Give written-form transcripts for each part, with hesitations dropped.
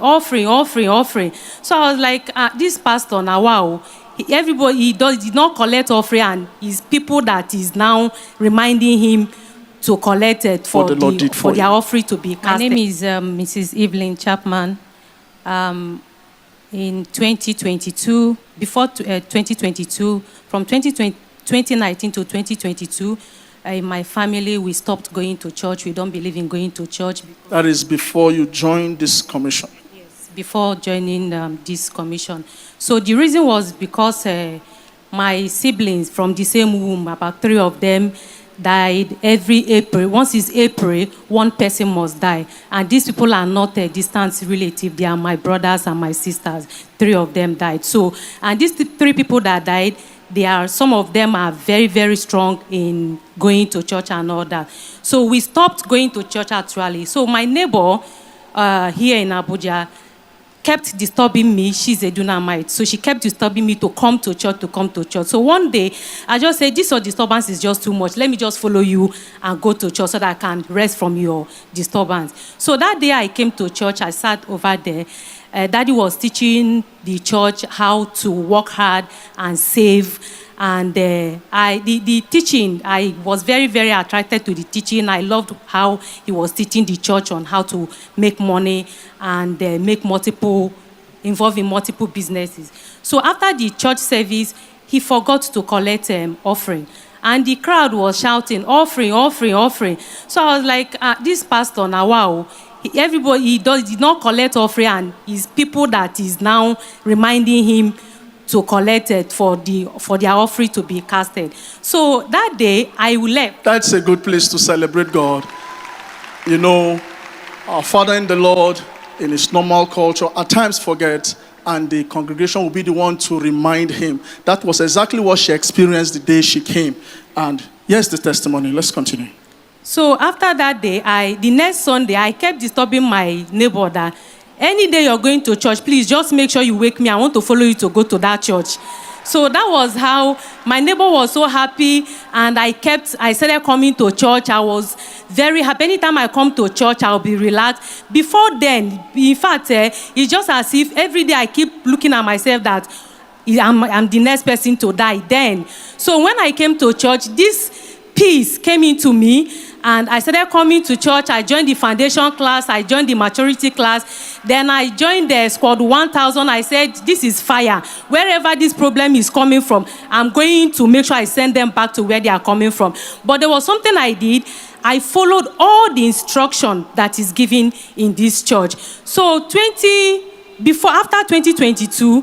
offering. So I was like, this pastor now, wow. Everybody did not collect offering, and it's people that is now reminding him to collect it for their offering to be casted. My name is Mrs. Evelyn Chapman. In 2022, before 2022, from 2019 to 2022, in my family, we stopped going to church. We don't believe in going to church. That is before you joined this commission? Yes, before joining this commission. So the reason was because my siblings from the same womb, about 3 of them, died every April. Once it's April, one person must die. And these people are not a distant relative. They are my brothers and my sisters. 3 of them died. So, and these 3 people that died, some of them are very, very strong in going to church and all that. So we stopped going to church actually. So my neighbor here in Abuja kept disturbing me. She's a Dunamite. So she kept disturbing me to come to church. So one day, I just said, this disturbance is just too much. Let me just follow you and go to church so that I can rest from your disturbance. So that day I came to church. I sat over there. Daddy was teaching the church how to work hard and save. And the teaching, I was very, very attracted to the teaching. I loved how he was teaching the church on how to make money and involved in multiple businesses. So after the church service, he forgot to collect offering. And the crowd was shouting, offering. So I was like, this pastor now, wow. Everybody did not collect offering, and it's people that is now reminding him to collect it for their offering to be casted. So that day, I left. That's a good place to celebrate God. You know, our Father in the Lord, in his normal culture, at times forgets, and the congregation will be the one to remind him. That was exactly what she experienced the day she came. And here's the testimony. Let's continue. So after that day, the next Sunday, I kept disturbing my neighbor that any day you're going to church, please just make sure you wake me. I want to follow you to go to that church. So that was how my neighbor was so happy, and I started coming to church. I was very happy. Anytime I come to church, I'll be relaxed. Before then, in fact, it's just as if every day I keep looking at myself that I'm the next person to die then. So when I came to church, this peace came into me. And I started coming to church. I joined the foundation class. I joined the maturity class. Then I joined the squad 1000. I said, this is fire. Wherever this problem is coming from, I'm going to make sure I send them back to where they are coming from. But there was something I did. I followed all the instruction that is given in this church. So after 2022,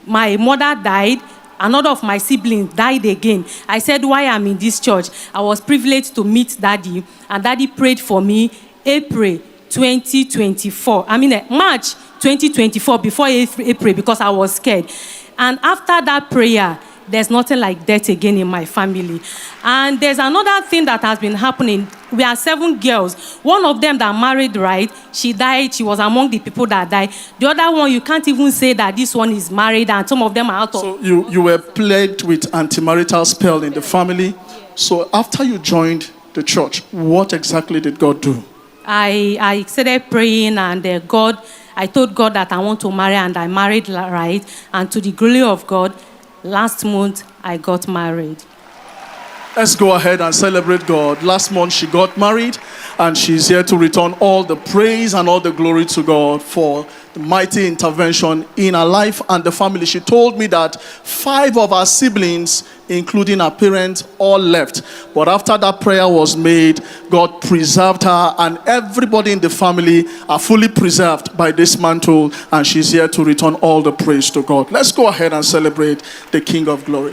my mother died. Another of my siblings died again. I said, why I'm in this church? I was privileged to meet Daddy, and Daddy prayed for me March 2024, before April, because I was scared. And after that prayer, there's nothing like that again in my family. And there's another thing that has been happening. We are 7 girls. One of them that married, right? She died. She was among the people that died. The other one, you can't even say that this one is married, and some of them are out of... So you were plagued with anti-marital spell in the family. Yes. So after you joined the church, what exactly did God do? I started praying, and I told God that I want to marry, and I married, right? And to the glory of God, last month, I got married. Let's go ahead and celebrate God. Last month, she got married, and she's here to return all the praise and all the glory to God for the mighty intervention in her life and the family. She told me that 5 of her siblings, including her parents, all left. But after that prayer was made, God preserved her, and everybody in the family are fully preserved by this mantle, and she's here to return all the praise to God. Let's go ahead and celebrate the King of Glory.